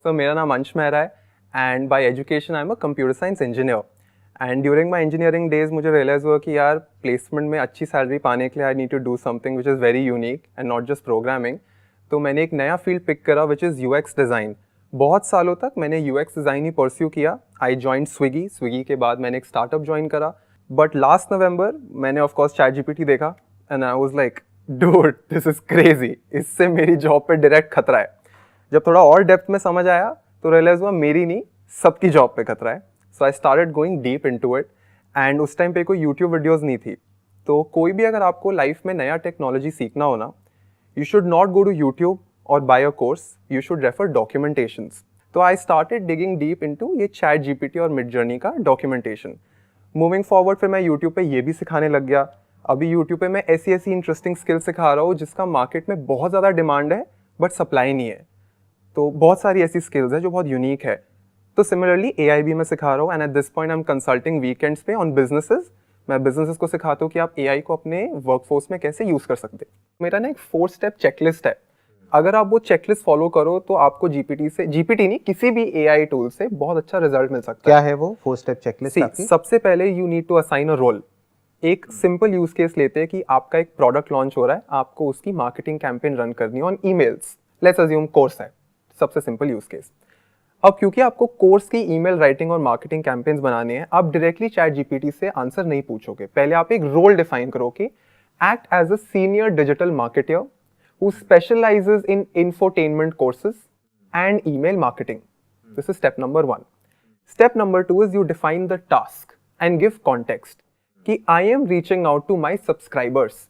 So मेरा नाम अंश मेहरा है and bye education I am a computer science engineer and during my engineering days मुझे रियलाइज़ हुआ कि यार प्लेसमेंट में अच्छी सैलरी पाने के लिए I need to do something which is very unique and not just programming. तो मैंने एक नया फील्ड पिक करा विच इज़ यूएक्स डिज़ाइन। बहुत सालों तक मैंने यूएक्स डिज़ाइन ही परस्यू किया। आई जॉइंड स्विगी के बाद मैंने एक स्टार्टअप ज्वाइन करा। बट लास्ट नवंबर मैंने ऑफकोर्स ChatGPT देखा and I was like dude this is crazy, इससे मेरी जॉब पे डायरेक्ट खतरा है। जब थोड़ा और डेप्थ में समझ आया तो रियलाइज हुआ मेरी नहीं सबकी जॉब पे खतरा है। So I started going deep into it and उस टाइम पे कोई यूट्यूब वीडियोस नहीं थी। तो कोई भी अगर आपको लाइफ में नया टेक्नोलॉजी सीखना हो ना, you should not go to YouTube और buy a course, you should refer documentations. तो I started digging deep into ये ChatGPT और मिडजर्नी का डॉक्यूमेंटेशन। मूविंग फॉरवर्ड फिर मैं यूट्यूब पे ये भी सिखाने लग गया। अभी यूट्यूब पे मैं ऐसी इंटरेस्टिंग स्किल सिखा रहा हूँ जिसका मार्केट में बहुत ज़्यादा डिमांड है बट सप्लाई नहीं है। तो बहुत सारी ऐसी स्किल्स है जो बहुत यूनिक है। तो सिमिलरली AI भी मैं सिखा रहा हूँ and at this point I am consulting weekends पे ऑन बिजनेसेस। मैं बिजनेसेस को सिखाता हूँ कि आप AI को अपने वर्कफोर्स में कैसे यूज कर सकते हैं। मेरा ना एक 4 स्टेप चेकलिस्ट है। अगर आप वो चेकलिस्ट फॉलो करो तो आपको जीपीटी नहीं किसी भी AI टूल से बहुत अच्छा रिजल्ट मिल सकता है। क्या है वो 4 स्टेप चेकलिस्ट आपकी? सबसे पहले you need to assign a role. एक सिंपल यूज केस लेते हैं कि आपका एक प्रोडक्ट लॉन्च हो रहा है, आपको उसकी मार्केटिंग कैंपेन रन करनी है on emails. Let's assume course है, सबसे सिंपल यूज केस। अब क्योंकि आपको कोर्स की ईमेल राइटिंग और मार्केटिंग कैंपेन्स बनाने हैं, आप डायरेक्टली ChatGPT से आंसर नहीं पूछोगे। पहले आप एक रोल डिफाइन करो कि act as a senior digital marketer who specializes in infotainment courses and email marketing. This is step number 1। Step number 2 is you define the task and give context कि I am reaching out to my subscribers.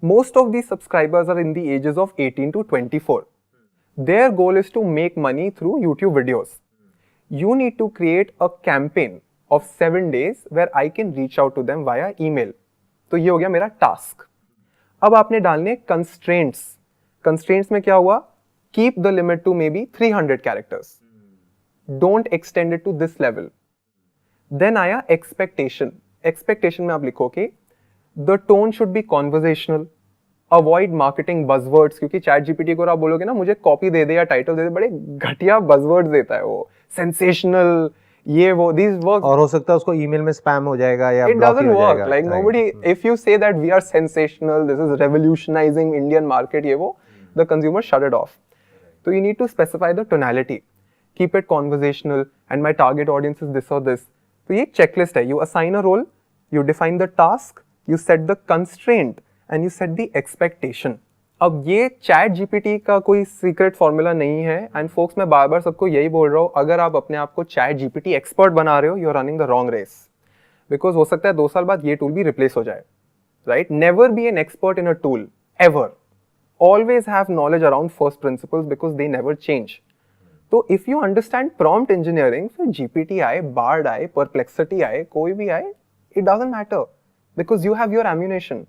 Most of these subscribers are in the ages of 18 to 24. Their goal is to make money through YouTube videos. You need to create a campaign of 7 days where I can reach out to them via email. तो ये हो गया मेरा task. अब आपने डालने constraints. Constraints में क्या हुआ? Keep the limit to maybe 300 characters. Don't extend it to this level. Then आया expectation. Expectation में आप लिखो कि the tone should be conversational. Avoid marketing buzzwords, क्योंकि ChatGPT को आप बोलोगे ना मुझे कॉपी दे दे या टाइटल दे दे, बड़े घटिया बजवर्ड्स देता है वो, सेंसेशनल, ये वो, दीज वर्क। और हो सकता है उसको ईमेल में स्पैम हो जाएगा या इट ब्लॉक डजंट हो वर्क जाएगा। Like nobody, if you say that we are sensational, this is revolutionizing Indian market, ये वो, the consumer shut it off. तो you need to specify the tonality, keep it conversational and my target audience is this और this. तो ये एक checklist है। You assign a role, you define the task, you set the constraint and you set the expectation. अब ये ChatGPT का कोई secret formula नहीं है एंड फोक्स, मैं बार बार सबको यही बोल रहा हूँ, अगर आप अपने आप को ChatGPT एक्सपर्ट बना रहे हो, you are running the wrong race. Because हो सकता है 2 साल बाद ये टूल भी रिप्लेस हो जाए, right? Never be an expert in a tool ever. Always have knowledge around first principles because they never change. तो if you understand prompt engineering, फिर GPT आए, बार्ड आए, परप्लेक्सिटी आए, कोई भी आए, it doesn't matter because you have your ammunition.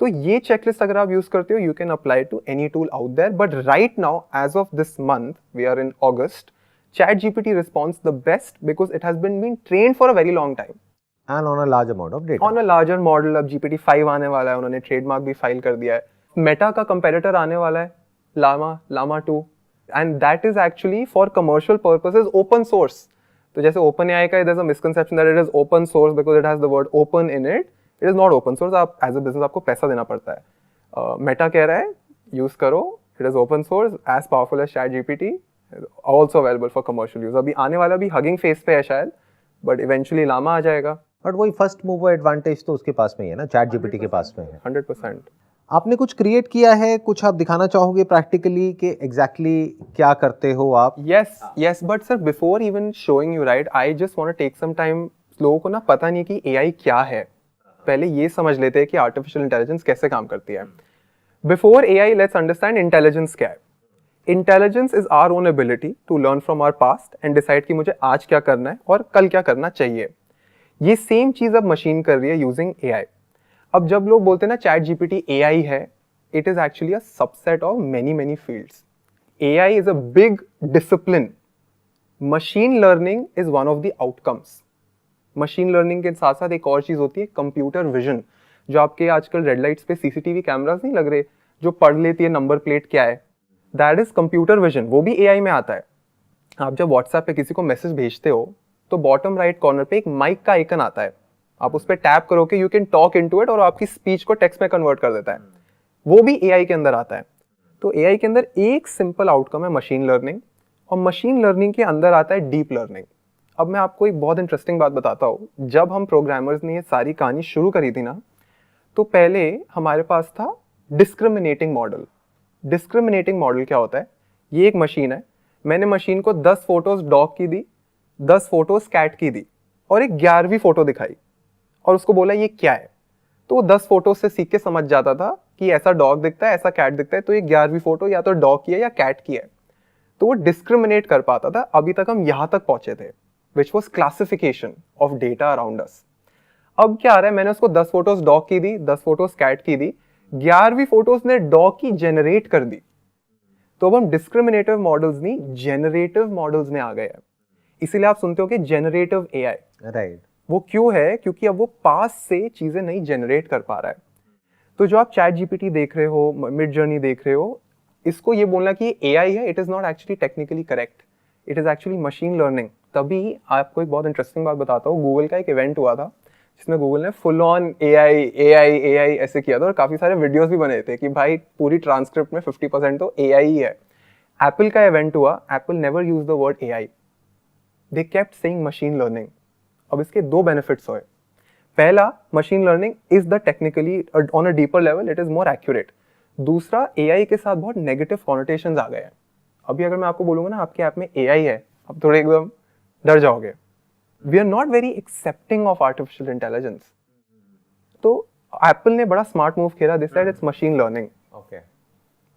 तो ये चेकलिस्ट अगर आप यूज करते हो, you can apply to any tool out there. But right now, as of this month, we are in August, ChatGPT responds the best because it has been trained for a very long time. And on a large amount of data. On a larger model, अब GPT-5 आने वाला है, उन्होंने trademark भी file कर दिया है। Meta का कंपेटिटर आने वाला है, llama 2, and that is actually for commercial purposes open source. तो जैसे OpenAI का, there's a misconception that it is open source because it has the word open in it. It is not open source. आप as a business आपको पैसा देना पड़ता है। Meta कह रहा है यूज करो, it is open source, as powerful as ChatGPT, also available for commercial use. अभी आने वाला भी हगिंग फेस पे है शायद, बट इवेंचुअली llama आ जाएगा। बट वही फर्स्ट मूवर एडवांटेज तो उसके पास में ही है ना, ChatGPT के पास में है। 100%। आपने कुछ क्रिएट किया है, कुछ आप दिखाना चाहोगे प्रैक्टिकली कि एग्जैक्टली क्या करते हो आप? Yes, but sir before even showing you, right, I just want to take some time. लोगों को ना पता नहीं कि AI क्या है। पहले ये समझ लेते हैं कि आर्टिफिशियल इंटेलिजेंस कैसे काम करती है। Before AI, let's understand intelligence क्या है। Intelligence is our own ability to learn from our past and decide कि मुझे आज क्या करना है और कल क्या करना चाहिए। ये सेम चीज अब मशीन कर रही है यूजिंग AI। अब जब लोग बोलते हैं ना ChatGPT AI है, it is actually a subset of many fields. AI is a big discipline. Machine learning is one of the outcomes. Machine learning के साथ साथ एक और चीज होती है, कंप्यूटर विजन, जो आपके आजकल रेड लाइट्स पे CCTV कैमरास नहीं लग रहे, जो पढ़ लेती है नंबर प्लेट क्या है, दैट इज कंप्यूटर विजन। वो भी AI में आता है। आप जब व्हाट्सएप पे किसी को मैसेज भेजते हो तो बॉटम राइट कॉर्नर पे एक माइक का आइकन आता है, आप उस पर टैप करोगे, you can talk into it और आपकी स्पीच को टेक्स्ट में कन्वर्ट कर देता है। वो भी एआई के अंदर आता है। तो एआई के अंदर एक सिंपल आउटकम है मशीन लर्निंग, और मशीन लर्निंग के अंदर आता है डीप लर्निंग। अब मैं आपको एक बहुत इंटरेस्टिंग बात बताता हूँ। जब हम प्रोग्रामर्स ने ये सारी कहानी शुरू करी थी ना, तो पहले हमारे पास था डिस्क्रिमिनेटिंग मॉडल। डिस्क्रिमिनेटिंग मॉडल क्या होता है? ये एक मशीन है, मैंने मशीन को 10 फोटोज डॉग की दी, 10 फोटोज कैट की दी और एक 11वीं फोटो दिखाई और उसको बोला ये क्या है। तो वो 10 फोटो से सीख के समझ जाता था कि ऐसा डॉग दिखता है, ऐसा कैट दिखता है, तो ये 11वीं फोटो या तो डॉग की है या कैट की है। तो वो डिस्क्रिमिनेट कर पाता था। अभी तक हम यहां तक पहुंचे थे, which was classification of data around us. अब क्या आ रहा है, मैंने उसको 10 फोटोज डॉग की दी, 10 फोटोज कैट की दी, 11वीं फोटोज ने डॉग की जनरेट कर दी। तो अब हम डिस्क्रिमिनेटिव मॉडल्स नहीं, जेनरेटिव मॉडल्स में आ गए हैं। इसीलिए आप सुनते हो कि जेनरेटिव एआई। राइट। वो क्यों है? क्योंकि अब वो पास से चीजें नहीं जनरेट कर पा रहा है। तो जो आप चैट जीपीटी देख रहे हो, मिड जर्नी देख रहे हो, इसको ये बोलना कि एआई है, it is not actually technically correct, it is actually machine learning. तभी आपको एक बहुत इंटरेस्टिंग बात बताता हूँ। गूगल का एक इवेंट हुआ था जिसमें गूगल ने full on AI AI AI ऐसे किया था और काफी सारे वीडियोस भी बने थे कि भाई पूरी ट्रांसक्रिप्ट में 50% तो एआई ही है। एप्पल का इवेंट हुआ, Apple never use the word AI, they kept saying machine learning. अब इसके दो बेनिफिट्स हुए। पहला, machine learning is the technically on a deeper level it is more accurate. दूसरा, एआई के साथ बहुत नेगेटिव कॉनोटेशंस आ गए हैं। अभी अगर मैं आपको बोलूंगा ना आपके ऐप में एआई है, आप थोड़े एकदम डर जाओगे। We are not very accepting of artificial intelligence. तो एप्पल ने बड़ा स्मार्ट मूव किया, this side it's machine learning. Okay.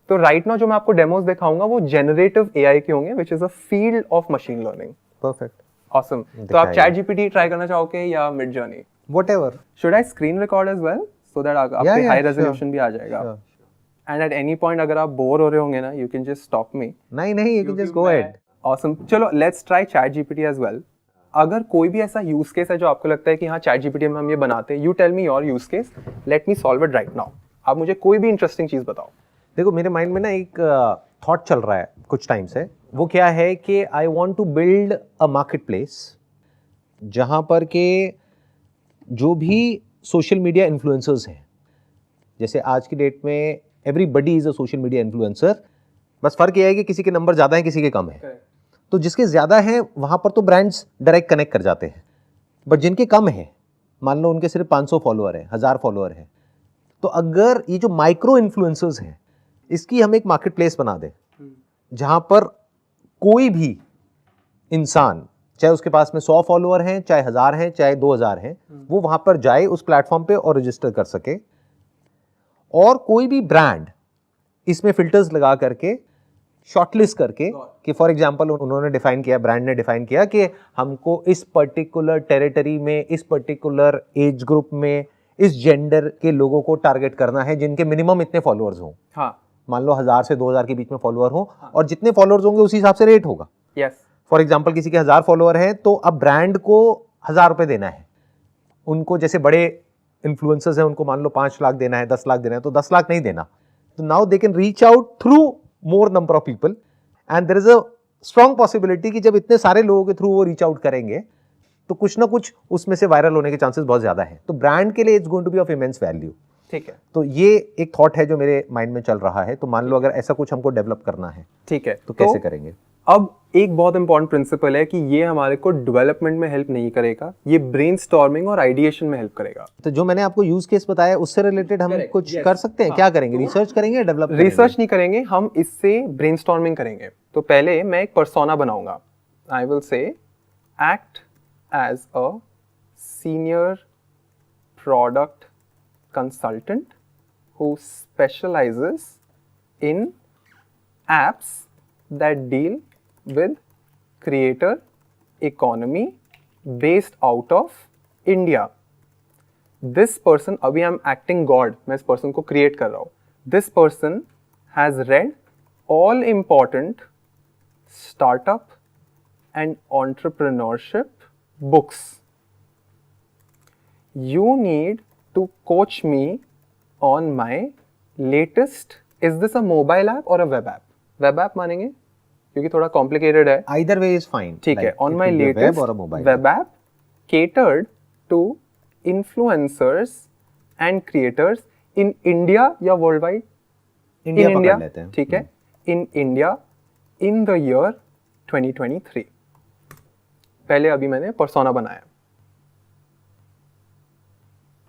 तो राइट नाउ जो मैं आपको डेमोस दिखाऊंगा वो जेनरेटिव एआई के होंगे, which is a field of machine learning. Perfect. Awesome. तो आप चैट जीपीटी ट्राई करना चाहोगे या Midjourney? Whatever. Should I screen record as well so that आपके हाई रेजोल्यूशन भी आ जाएगा? एंड एट एनी पॉइंट अगर आप बोर हो रहे होंगे ना, you can just stop me. नहीं, you can just go ahead. Awesome. चलो let's try ChatGPT as well. अगर कोई भी ऐसा यूज केस है जो आपको लगता है कि हाँ चैट जीपीटी में हम ये बनाते हैं, you tell me your use case, let me solve it right now. आप मुझे कोई भी इंटरेस्टिंग चीज बताओ। देखो, मेरे माइंड में ना एक थॉट चल रहा है कुछ टाइम से। वो क्या है कि I want to build a marketplace जहाँ पर के जो भी सोशल मीडिया इन्फ्लुएंसर्स हैं, जैसे आज की डेट में everybody is a social media influencer, बस फर्क ये है कि किसी के नंबर ज़्यादा हैं, किसी के कम हैं। तो जिसके ज़्यादा हैं वहाँ पर तो ब्रांड्स डायरेक्ट कनेक्ट कर जाते हैं, बट जिनके कम हैं, मान लो उनके सिर्फ 500 फॉलोअर हैं, 1000 फॉलोअर हैं, तो अगर ये जो माइक्रो इन्फ्लुएंसर्स हैं इसकी हम एक मार्केट प्लेस बना दें जहाँ पर कोई भी इंसान, चाहे उसके पास में 100 फॉलोअर हैं, चाहे 1000 हैं, चाहे 2000 हैं, वो वहाँ पर जाए उस प्लेटफॉर्म पे और रजिस्टर कर सके। और कोई भी ब्रांड इसमें फिल्टर्स लगा करके शॉर्टलिस्ट करके कि फॉर एग्जांपल उन्होंने डिफाइन किया, ब्रांड ने डिफाइन किया कि हमको इस पर्टिकुलर टेरिटरी में, इस पर्टिकुलर एज ग्रुप में, इस जेंडर के लोगों को टारगेट करना है जिनके मिनिमम इतने फॉलोअर्स हों। हाँ। मान लो 1000 से 2000 के बीच में फॉलोअर हो, और जितने फॉलोअर्स होंगे उसी हिसाब से रेट होगा। यस। फॉर एग्जांपल किसी के 1000 फॉलोअर हैं तो अब ब्रांड को 1000 रुपए देना है उनको। जैसे बड़े इन्फ्लुएंसर्स हैं उनको मान लो 5 लाख देना है, 10 लाख देना है, तो 10 लाख नहीं देना। तो now they can reach out through more number of people and there is a strong possibility कि जब इतने सारे लोगों के थ्रू वो रीच आउट करेंगे तो कुछ ना कुछ उसमें से वायरल होने के चांसेस बहुत ज्यादा है। तो ब्रांड के लिए it's going to be of immense value. ठीक है। तो ये एक थॉट है जो मेरे माइंड में चल रहा है। तो मान लो अगर ऐसा कुछ हमको डेवलप करना है, ठीक है, तो कैसे करेंगे? अब एक बहुत इंपॉर्टेंट प्रिंसिपल है कि ये हमारे को डेवलपमेंट में हेल्प नहीं करेगा, ये ब्रेनस्टॉर्मिंग और आइडिएशन में हेल्प करेगा। तो जो मैंने आपको यूज केस बताया उससे रिलेटेड हम कुछ कर सकते हैं। क्या करेंगे? रिसर्च करेंगे या डेवलप? रिसर्च नहीं करेंगे, हम इससे ब्रेनस्टॉर्मिंग करेंगे। तो पहले मैं एक पर्सोना बनाऊंगा। I will say act as a senior product consultant who specializes in apps that deal with creator economy based out of India. This person, अभी I'm acting God, मैं इस person को create कर रहा हूँ. This person has read all important startup and entrepreneurship books. You need to coach me on my latest, is this a mobile app or a web app? Web app मानेंगे? क्योंकि थोड़ा complicated है. Either way is fine. ठीक है. Like, On it my could be a latest web or a mobile web app catered to influencers and creators in India या worldwide? India In पकड़ India, लेते हैं. ठीक है. In India in the year 2023. पहले अभी मैंने पर्सोना बनाया.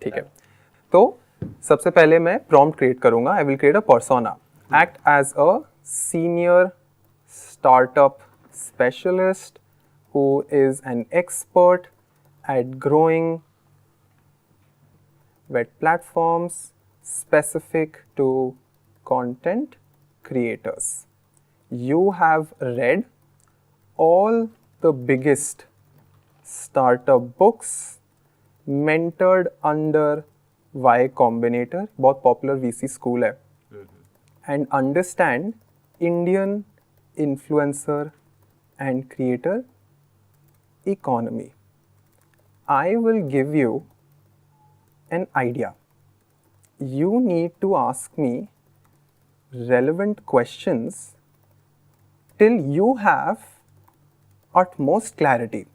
ठीक है. तो सबसे पहले मैं प्रॉम्प्ट क्रिएट करूंगा. I will create a persona. Act as a senior startup specialist who is an expert at growing web platforms specific to content creators. You have read all the biggest startup books mentored under Y Combinator, बहुत popular VC school है, and understand Indian influencer and creator economy. I will give you an idea. You need to ask me relevant questions till you have utmost clarity.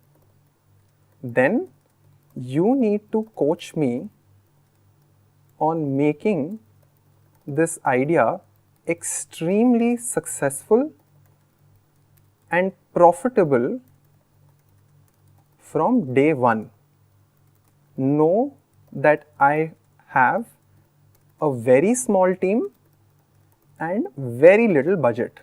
Then you need to coach me on making this idea extremely successful and profitable from day one. Know that I have a very small team and very little budget.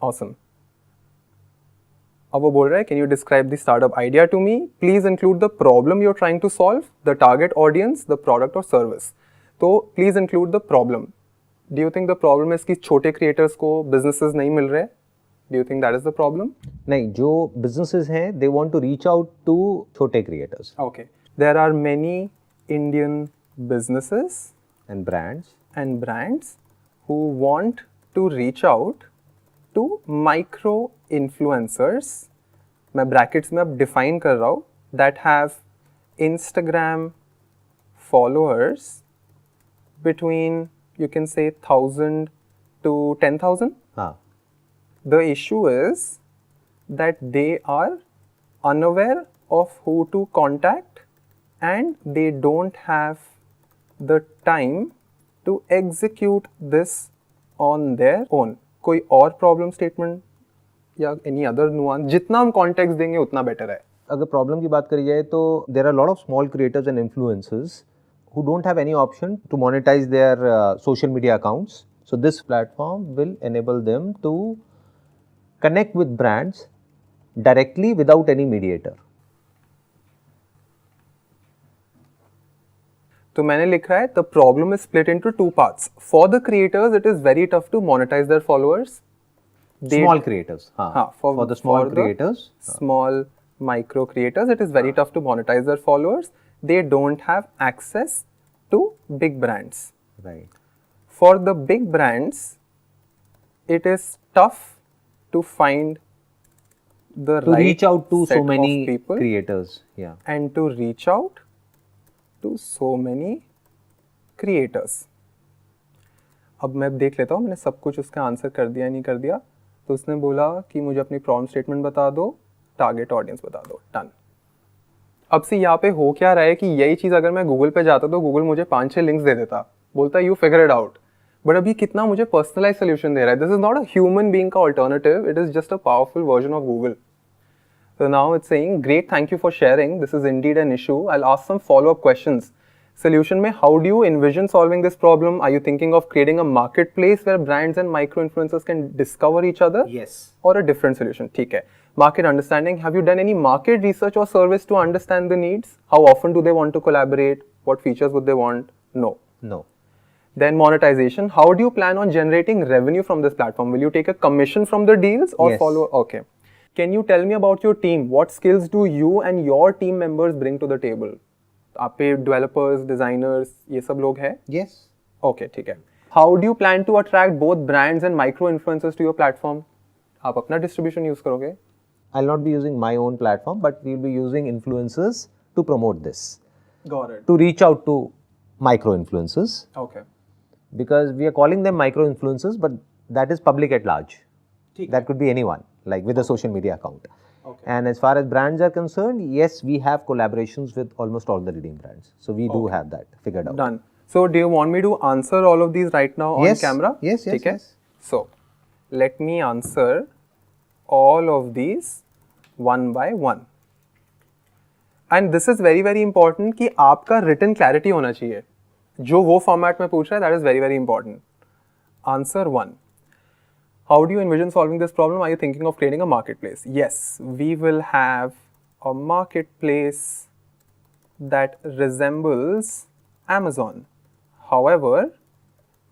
Awesome. अब वो बोल रहा है, can you describe the startup idea to me? Please include the problem you're trying to solve, the target audience, the product or service. तो please include the problem. Do you think the problem is कि छोटे creators को businesses नहीं मिल रहे? Do you think that is the problem? नहीं, जो businesses हैं they want to reach out to छोटे creators Okay. There are many Indian businesses and brands who want to reach out to micro influencers. मैं brackets में अब define कर रहा हूँ, that have Instagram followers between, you can say, 1,000 to 10,000. हाँ. The issue is that they are unaware of who to contact and they don't have the time to execute this on their own. कोई और problem statement या any other nuance, जितना हम context देंगे उतना better है. अगर प्रॉब्लम की बात करी जाए तो there are lot of small creators and influencers who don't have any option to monetize their social media accounts. So this platform will enable them to connect with brands directly without any mediator. तो मैंने लिख रहा है, the problem is split into two parts. For the creators, it is very tough to monetize their followers. Small creators. हाँ. For the small creators. Small micro creators, it is very tough to monetize their followers. They don't have access to big brands. Right. For the big brands, it is tough to find the To right reach out to set so many of people creators. Yeah. and to reach out to so many creators. अब मैं देख लेता हूँ मैंने सब कुछ उसका answer कर दिया नहीं कर दिया. तो उसने बोला कि मुझे अपनी प्रॉम्प्ट स्टेटमेंट बता दो, टारगेट ऑडियंस बता दो. डन. अब से यहाँ पे हो क्या रहा है कि यही चीज़ अगर मैं गूगल पे जाता तो गूगल मुझे 5-6 लिंक्स दे देता, बोलता you figure it out. But अभी कितना मुझे पर्सनलाइज सोल्यूशन दे रहा है. This is not a human being का alternative, it is just a powerful version of Google. So now it's saying, great, thank you for sharing. This is indeed an issue. I'll ask some follow-up questions. Solution में, how do you envision solving this problem? Are you thinking of creating a marketplace where brands and micro-influencers can discover each other? Yes. Or a different solution? ठीक है. Market understanding. Have you done any market research or service to understand the needs? How often do they want to collaborate? What features would they want? No. No. Then monetization. How do you plan on generating revenue from this platform? Will you take a commission from the deals or Yes. follow? Okay. Can you tell me about your team? What skills do you and your team members bring to the table? आप पे developers, designers, ये सब लोग हैं? Yes. Okay, ठीक है. How do you plan to attract both brands and micro influencers to your platform? आप अपना distribution use करोगे? I'll not be using my own platform, but we'll be using influencers to promote this. Got it. To reach out to micro influencers, Okay. because we are calling them micro influencers, but that is public at large. That could be anyone, like with a social media account. Okay. And as far as brands are concerned, yes, we have collaborations with almost all the leading brands. So we do have that figured out. Done. So do you want me to answer all of these right now Yes. on camera? Yes, yes, ठीक है? yes. So let me answer all of these one by one. And this is very very important कि आपका written clarity होना चाहिए. जो वो format में पूछ रहा है, that is very very important. Answer 1. How do you envision solving this problem? Are you thinking of creating a marketplace? Yes, we will have a marketplace that resembles Amazon. However,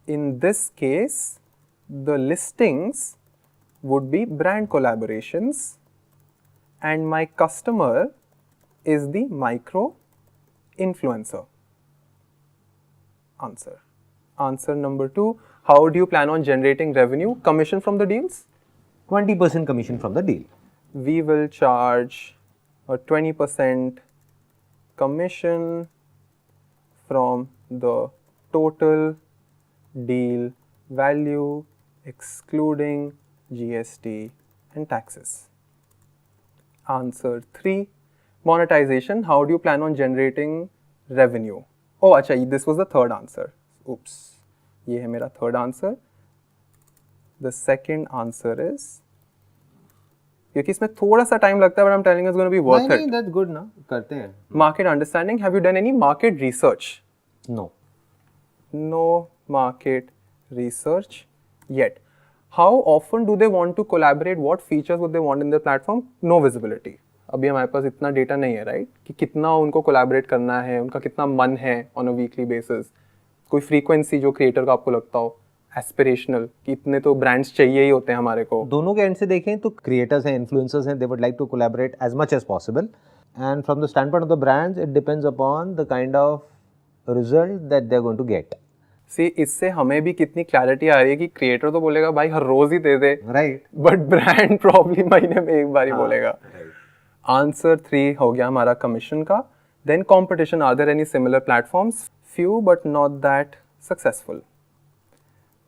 in this case, the listings would be brand collaborations, and my customer is the micro influencer. Answer. Answer number 2. How do you plan on generating revenue? Commission from the deals? 20% commission from the deal. We will charge a 20% commission from the total deal value excluding GST and taxes. Answer 3. Monetization. How do you plan on generating revenue? Oh, acha, this was the third answer. Oops. ये है मेरा third answer. The second answer is, क्योंकि इसमें थोड़ा सा time लगता है, but I'm telling you it's going to be worth it. that's good ना, करते हैं. Market understanding. Have you done any market research? No. No market research yet. How often do they want to collaborate? What features would they want in their platform? No visibility. अभी हमारे पास इतना data नहीं है, right? कि कितना उनको collaborate करना है, उनका कितना मन है ऑन अ वीकली बेसिस. कोई फ्रीक्वेंसी जो क्रिएटर का आपको लगता हो एस्पिरेशनल कि इतने तो ब्रांड्स चाहिए ही होते हैं हमारे को. दोनों के एंड से देखें तो क्रिएटर्स हैं, इन्फ्लुएंसर्स हैं, they would like to collaborate as much as possible, and from the stand point of the brands it depends upon the kind of result that they are going to get. See, इससे हमें भी कितनी clarity आ रही है कि creator तो बोलेगा भाई हर रोज ही दे दे, राइट, बट ब्रांड प्रॉब्लम महीने में एक बार ही बोलेगा. आंसर 3 हो गया हमारा कमीशन का. Then competition. Are there any similar platforms? Few but not that successful.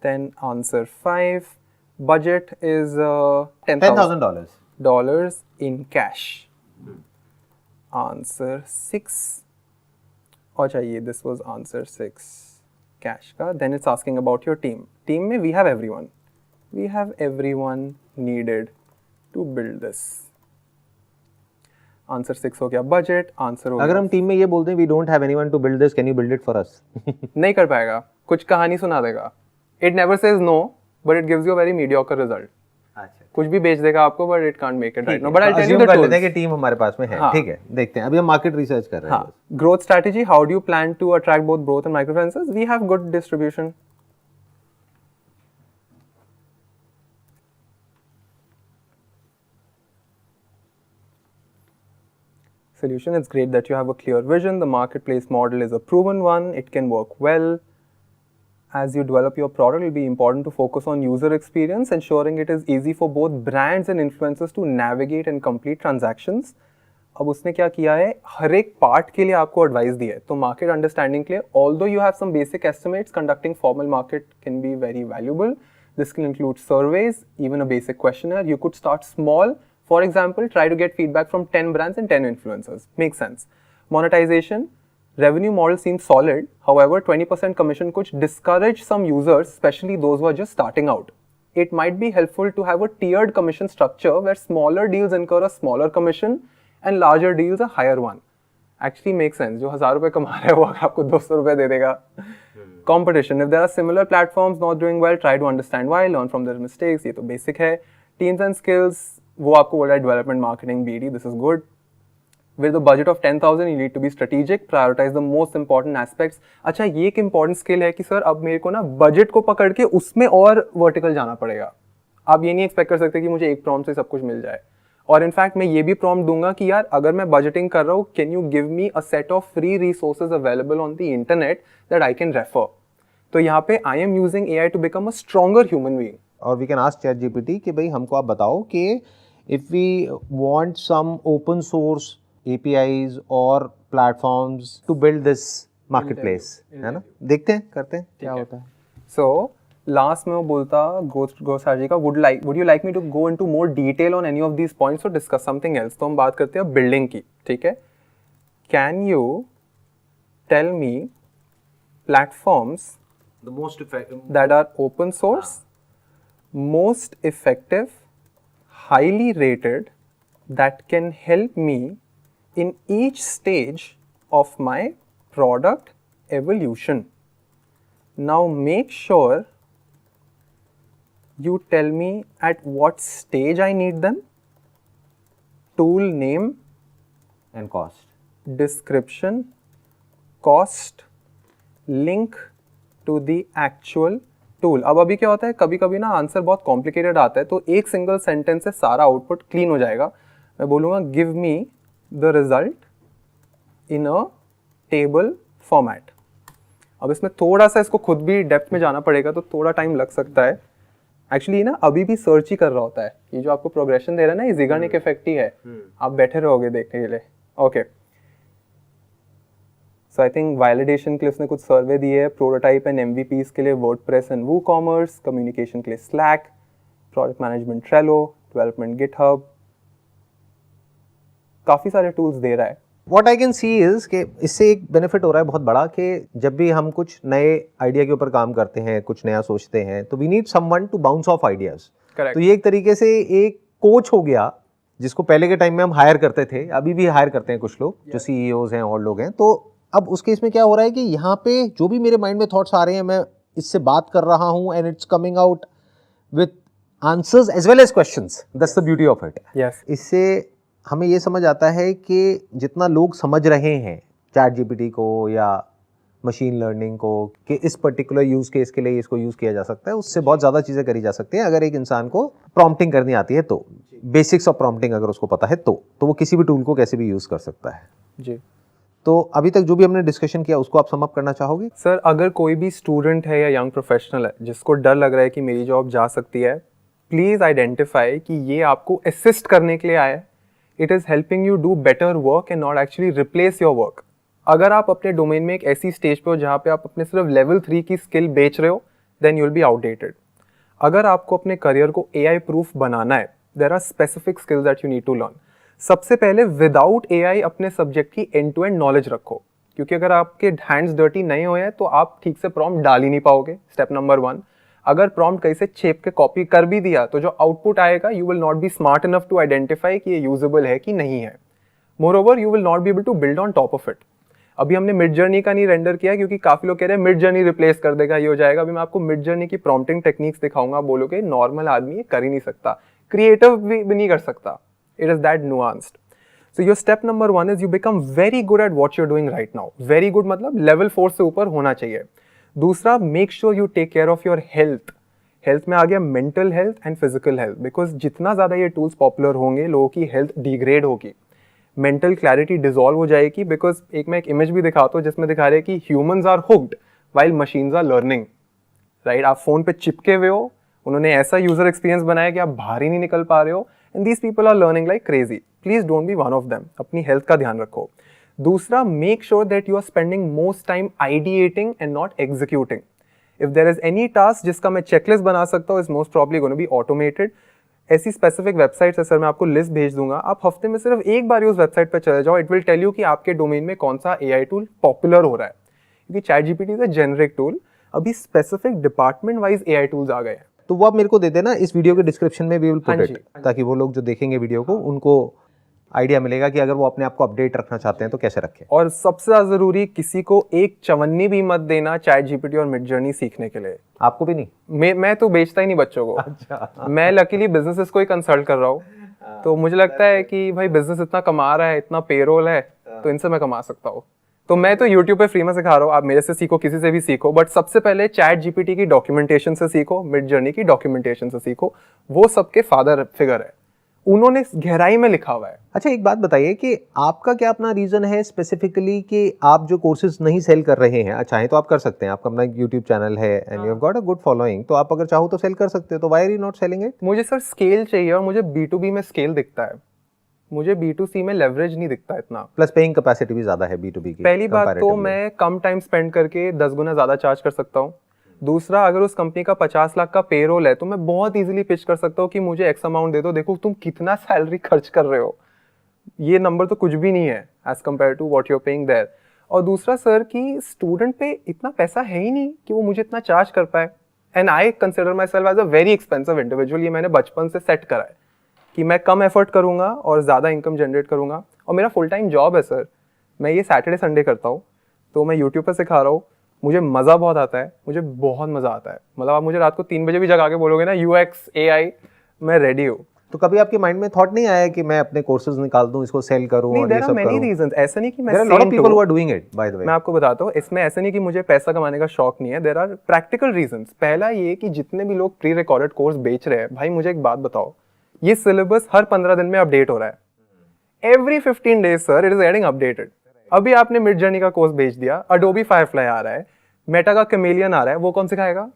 Then answer 5. Budget is $10,000 in cash. Answer 6. अच्छा ये this was answer 6 cash का. Then it's asking about your team. Team में we have everyone. We have everyone needed to build this. Answer 6 हो गया budget. Answer हो अगर गया हम टीम में ये बोलते हैं we don't have anyone to build this, can you build it for us? नहीं कर पाएगा. कुछ कहानी सुना देगा. It never says no, but it gives you a very mediocre result. अच्छा, कुछ भी बेच देगा आपको, but it can't make it right now. But I'll tell you the कर लेते tools. हैं कि टीम हमारे पास में है. हाँ. ठीक है, देखते हैं. अभी हम मार्केट रिसर्च कर रहे हैं. हाँ. Growth strategy. How do you plan to attract both growth and microinfluencers? We have good distribution. Solution. It's great that you have a clear vision. The marketplace model is a proven one. It can work well. As you develop your product, it will be important to focus on user experience, ensuring it is easy for both brands and influencers to navigate and complete transactions. अब उसने क्या किया है, हर एक part के लिए आपको advice दी है. तो मार्केट अंडरस्टैंडिंग के लिए, although you have some basic estimates, conducting formal market can be very valuable. This can include surveys, even a basic questionnaire. You could start small. For example, try to get feedback from 10 brands and 10 influencers. Makes sense. Monetization. Revenue model seems solid. However, 20% commission could discourage some users, especially those who are just starting out. It might be helpful to have a tiered commission structure where smaller deals incur a smaller commission and larger deals a higher one. Actually makes sense. जो 1000 रुपए कमा रहा है वो आपको 200 रुपए दे देगा. Competition. If there are similar platforms not doing well, try to understand why, learn from their mistakes. ये तो basic है. Teams and skills. वो आपको बोल रहा है development, marketing, BD. This is good. With a budget of 10,000, you need to be strategic, prioritize the most important aspects. अच्छा ये एक important skill है कि सर अब मेरे को ना budget को पकड़ के उसमें और vertical जाना पड़ेगा. आप ये नहीं expect कर सकते कि मुझे एक prompt से सब कुछ मिल जाए. और इनफैक्ट मैं ये भी prompt दूंगा कि यार अगर मैं budgeting कर रहा हूँ, can you give me a set of free resources available on the internet that I can refer. तो यहाँ पे I am using AI to become a stronger human being. और we can ask ChatGPT कि भाई हमको आप बताओ कि if we want some open source APIs or platforms to build this market place, है ना? देखते हैं, करते हैं क्या होता है। सो लास्ट में वो बोलता गोसार जी का would you like me to go into more detail on any of these points और डिस्कस समथिंग एल्स। तो हम बात करते हैं बिल्डिंग की, ठीक है। Can you tell me platforms the most effective that are open source, most effective, highly rated, that can help me in each stage of my product evolution. Now make sure you tell me at what stage I need them, tool name, and cost. description, cost, link to the actual tool। अब अभी क्या होता है, कभी कभी ना answer बहुत complicated आता है, तो एक सिंगल सेंटेंस से सारा आउटपुट क्लीन हो जाएगा। मैं बोलूँगा give me the result in a table format. अब इसमें थोड़ा सा इसको खुद भी डेप्थ में जाना पड़ेगा, तो थोड़ा टाइम लग सकता है। एक्चुअली ना अभी भी सर्च ही कर रहा होता है, ये जो आपको प्रोग्रेशन दे रहा है ना, ये ज़िगार्निक इफेक्ट ही है। आप बैठे रहोगे देखने के लिए। Okay, so I think validation के लिए उसने कुछ सर्वे दिए है, प्रोटोटाइप एंड एमवीपीज के लिए वर्डप्रेस एंड वूकॉमर्स, कम्युनिकेशन के लिए slack, project management Trello, development GitHub, काफ़ी सारे टूल्स दे रहा है। What I can see is कि इससे एक बेनिफिट हो रहा है बहुत बड़ा कि जब भी हम कुछ नए आइडिया के ऊपर काम करते हैं, कुछ नया सोचते हैं, तो we need someone to bounce off ideas. Correct. तो ये एक तरीके से एक कोच हो गया, जिसको पहले के टाइम में हम हायर करते थे, अभी भी हायर करते हैं कुछ लोग जो सीईओज हैं और लोग हैं। तो अब उस केस में क्या हो रहा है कि यहाँ पे जो भी मेरे माइंड में थॉट्स आ रहे हैं, मैं इससे बात कर रहा हूँ and it's coming out with answers as well as questions. That's the beauty of it. Yes. इससे हमें ये समझ आता है कि जितना लोग समझ रहे हैं चैट जीपीटी को या मशीन लर्निंग को कि इस पर्टिकुलर यूज़ केस के लिए इसको यूज़ किया जा सकता है, उससे बहुत ज़्यादा चीज़ें करी जा सकती हैं अगर एक इंसान को प्रॉम्प्टिंग करनी आती है तो। बेसिक्स ऑफ प्रॉम्प्टिंग अगर उसको पता है तो वो किसी भी टूल को कैसे भी यूज़ कर सकता है। जी तो अभी तक जो भी हमने डिस्कशन किया उसको आप सम अप करना चाहोगे? सर, अगर कोई भी स्टूडेंट है या यंग प्रोफेशनल है जिसको डर लग रहा है कि मेरी जॉब जा सकती है, प्लीज़ आइडेंटिफाई कि ये आपको असिस्ट करने के लिए आया है। It is helping you do better work and not actually replace your work. अगर आप अपने डोमेन में एक ऐसी स्टेज पे हो जहाँ पे आप अपने सिर्फ लेवल 3 की स्किल बेच रहे हो, then you will be outdated. अगर आपको अपने करियर को AI प्रूफ बनाना है, there are specific skills that you need to learn. सबसे पहले विदाउट AI अपने सब्जेक्ट की एंड टू एंड नॉलेज रखो, क्योंकि अगर आपके हैंड्स डर्टी नहीं हुए हैं तो आप ठीक से प्रॉम्प्ट डाल ही नहीं पाओगे। स्टेप नंबर 1, अगर प्रॉम्प्ट कहीं से छेप के कॉपी कर भी दिया तो जो आउटपुट आएगा, you will not be smart enough to identify कि ये यूजेबल है कि नहीं है। Moreover you will not be able to build on top of it. अभी हमने मिड जर्नी का नहीं रेंडर किया क्योंकि काफी लोग कह रहे हैं मिड जर्नी रिप्लेस कर देगा, ये हो जाएगा। अभी मैं आपको मिड जर्नी की प्रॉम्प्टिंग टेक्निक्स दिखाऊंगा, बोलोगे नॉर्मल आदमी ये कर ही नहीं सकता, क्रिएटिव भी नहीं कर सकता। It is that nuanced. So your step number 1 is you become very good at what you're doing right now. Very good मतलब level 4 से ऊपर होना चाहिए। दूसरा, make sure you take care of your health. Health में आ गया mental health and physical health, because जितना ज़्यादा ये टूल्स पॉपुलर होंगे लोगों की हेल्थ डिग्रेड होगी, मेंटल क्लैरिटी डिजॉल्व हो जाएगी। बिकॉज मैं एक इमेज भी दिखाता हूँ जिसमें दिखा रहे हैं कि humans are hooked while machines are learning. Right, आप फोन पे चिपके हुए हो, उन्होंने ऐसा यूजर एक्सपीरियंस बनाया कि आप बाहर ही नहीं निकल पा रहे हो, and these people are learning like crazy. Please don't be one of them. अपनी हेल्थ का ध्यान रखो। दूसरा, make sure that you are spending most time ideating and not executing. If there is any task जिसका मैं checklist बना सकता हूँ, is most probably gonna be automated. ऐसी स्पेसिफिक वेबसाइट्स है सर, मैं आपको लिस्ट भेज दूंगा, आप हफ्ते में सिर्फ एक बार उस वेबसाइट पर चले जाओ। इट विल टेल यू कि आपके डोमेन में कौन सा AI टूल पॉपुलर हो रहा है, क्योंकि chat GPT is a generic tool. अभी specific department wise AI tools आ गए हैं। तो वो आप मेरे को दे देना, इस वीडियो के डिस्क्रिप्शन में वी विल पुट इट, ताकि वो लोग जो देखेंगे वीडियो को उनको आइडिया मिलेगा कि अगर वो अपने आप को अपडेट रखना चाहते हैं तो कैसे रखें। और सबसे ज्यादा जरूरी, किसी को एक चवन्नी भी मत देना चैट जीपीटी और मिड जर्नी सीखने के लिए। आपको भी नहीं? मैं तो बेचता ही नहीं बच्चों को। अच्छा। मैं लकीली बिजनेसेस को ही कंसल्ट कर रहा हूँ, तो मुझे लगता है कि भाई बिजनेस इतना कमा रहा है, इतना पेरोल है, तो इनसे मैं कमा सकता हूँ। तो मैं तो YouTube पे फ्री में सिखा रहा हूँ, आप मेरे से सीखो, किसी से भी सीखो, बट सबसे पहले चैट जीपीटी की डॉक्यूमेंटेशन से सीखो, मिड जर्नी की डॉक्यूमेंटेशन से सीखो। वो सबके फादर फिगर है, उन्होंने गहराई में लिखा हुआ है। अच्छा, एक बात बताइए कि आपका क्या अपना रीजन है स्पेसिफिकली कि आप जो कोर्सेज नहीं सेल कर रहे हैं, चाहे तो आप कर सकते हैं, आपका अपना यूट्यूब चैनल है and you have got a good following, तो आप अगर चाहो तो सेल कर सकते हो, तो why are you not selling it? मुझे सर स्केल चाहिए, और मुझे B2B में स्केल दिखता है। मुझे B2C में लेवरेज नहीं दिखता इतना। प्लस पेइंग कैपेसिटी भी ज्यादा है B2B की। पहली बात तो comparatively। मैं कम टाइम स्पेंड करके 10 गुना ज़्यादा चार्ज कर सकता हूँ। दूसरा, अगर उस कंपनी का 50 लाख का पेरोल है तो मैं बहुत इजीली पिच कर सकता हूँ कि मुझे एक्स अमाउंट दे दो, देखो तुम कितना सैलरी खर्च कर रहे हो, ये नंबर तो कुछ भी नहीं है as compare to what you're paying there. और दूसरा सर कि स्टूडेंट पे इतना पैसा है ही नहीं कि वो मुझे इतना चार्ज कर पाए। And I consider myself as a very expensive individual. ये मैंने बचपन से सेट करा है कि मैं कम एफर्ट करूंगा और ज़्यादा इनकम जनरेट करूंगा। और मेरा फुल टाइम जॉब है सर, मैं ये सैटरडे संडे करता हूँ, तो मैं यूट्यूब पर सिखा रहा हूँ। मुझे मज़ा बहुत आता है, मुझे बहुत मज़ा आता है। मतलब आप मुझे रात को 3 बजे भी जगा के बोलोगे ना UX AI, मैं रेडी हूँ। तो कभी आपके माइंड में थॉट नहीं आया कि मैं अपने कोर्सेज निकाल दूं, इसको सेल करूं नहीं, और ये देयर आर सब मेनी करूं? रीजंस। ऐसा नहीं कि मैं There are a lot of saint people हूँ। who are doing it, by the way. मैं आपको बताता हूँ, इसमें ऐसा नहीं कि मुझे पैसा कमाने का शौक नहीं है। There are practical reasons. पहला ये कि जितने भी लोग प्री रिकॉर्डेड कोर्स बेच रहे हैं, भाई मुझे एक बात बताओ, ये सिलेबस हर 15 दिन में अपडेट हो रहा है। Every 15 days sir it is getting updated. अभी आपने मिड जर्नी का कोर्स बेच दिया, अडोबी फायरफ्लाई आ रहा है, मेटा का कैमेलियन आ रहा है, वो कौन सिखाएगा?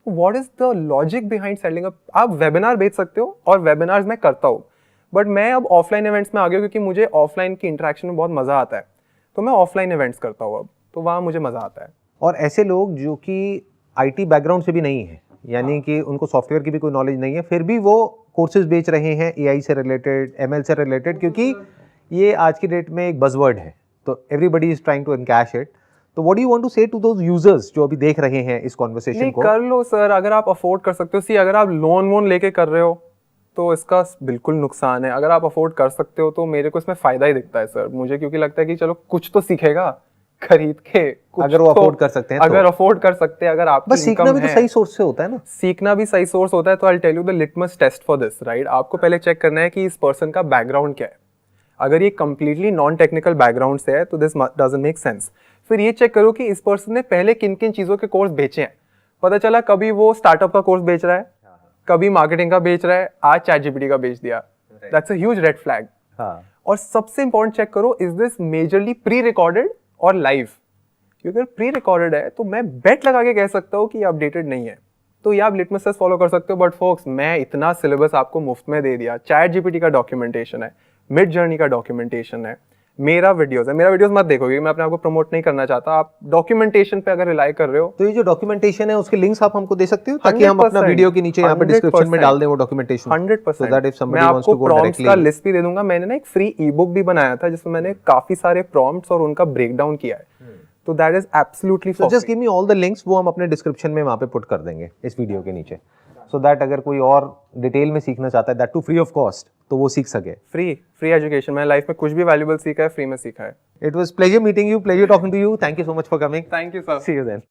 What is the logic behind selling up? आप वेबिनार बेच सकते हो, और वेबिनार्स मैं करता हूँ, बट मैं अब ऑफलाइन इवेंट्स में आ गया क्योंकि मुझे ऑफलाइन की इंटरेक्शन में बहुत मजा आता है, तो मैं ऑफलाइन इवेंट्स करता हूँ अब, तो वहाँ मुझे मजा आता है। और ऐसे लोग जो कि IT बैकग्राउंड से भी नहीं है, यानी कि उनको सॉफ्टवेयर की भी कोई नॉलेज नहीं है, फिर भी वो कोर्सेज बेच रहे हैं AI से रिलेटेड, ML से रिलेटेड, क्योंकि ये आज की डेट में एक बज़वर्ड है, तो everybody is trying to encash it. तो what do you want to say to those users जो अभी देख रहे हैं इस कॉन्वर्सेशन नहीं, को? कर लो सर, अगर आप अफोर्ड कर सकते हो। सी, अगर आप लोन वोन लेके कर रहे हो तो इसका बिल्कुल नुकसान है। अगर आप अफोर्ड कर सकते हो तो मेरे को इसमें फायदा ही दिखता है सर, मुझे क्योंकि लगता है कि चलो कुछ तो सीखेगा खरीद के, कुछ अगर वो तो, अफोर्ड कर सकते हैं अगर अफोर्ड कर सकते हैं, अगर आपकी बस सीखना भी income तो है, सही सोर्स से होता है ना। सीखना भी सही सोर्स होता है। तो I tell you the litmus test for this, right? आपको पहले चेक करना है कि इस पर्सन का बैकग्राउंड क्या है। अगर ये कंप्लीटली नॉन टेक्निकल बैकग्राउंड से है तो दिस डजंट मेक सेंस। फिर ये चेक करो कि इस पर्सन ने पहले किन किन चीजों के कोर्स बेचे हैं। पता चला कभी वो स्टार्टअप का कोर्स बेच रहा है, कभी मार्केटिंग का बेच रहा है, आज ChatGPT का बेच दिया, that's a huge red flag. और सबसे इंपॉर्टेंट चेक करो, is this majorly pre recorded और लाइव? क्योंकि अगर प्री रिकॉर्डेड है तो मैं बेट लगा के कह सकता हूँ कि ये अपडेटेड नहीं है, तो ये आप लिटमस टेस्ट फॉलो कर सकते हो। बट फोक्स, मैं इतना सिलेबस आपको मुफ्त में दे दिया, ChatGPT का डॉक्यूमेंटेशन है, मिड जर्नी का डॉक्यूमेंटेशन है, मेरा वीडियोस है। मेरा वीडियोस मत देखो क्योंकि मैं अपने आप को प्रमोट नहीं करना चाहता। आप डॉक्यूमेंटेशन पे अगर रिलाई कर रहे हो तो ये जो डॉक्यूमेंटेशन है उसके लिंक्स आप हमको दे सकते हो ताकि हम अपना 100%, वीडियो के नीचे यहाँ पे डिस्क्रिप्शन में डाल दें वो डॉक्यूमेंटेशन 100%। so that if मैं somebody wants आपको to go प्रॉम्प्ट्स का directly। लिस्ट भी दे दूंगा। मैंने ना एक फ्री ई बुक भी बनाया था जिसमें मैंने काफी सारे प्रॉम्प्ट्स और उनका ब्रेकडाउन किया है, तो that is absolutely So just give me all the links, वो हम अपने डिस्क्रिप्शन में वहाँ पे पुट कर देंगे इस वीडियो के नीचे, so that अगर कोई और डिटेल में सीखना चाहता है, that too free of cost, तो वो सीख सके। Free education. मैंने लाइफ में कुछ भी वैल्यूएबल सीखा है, फ्री में सीखा है। It was pleasure meeting you, pleasure talking to you. Thank you so much for coming. Thank you sir. See you then.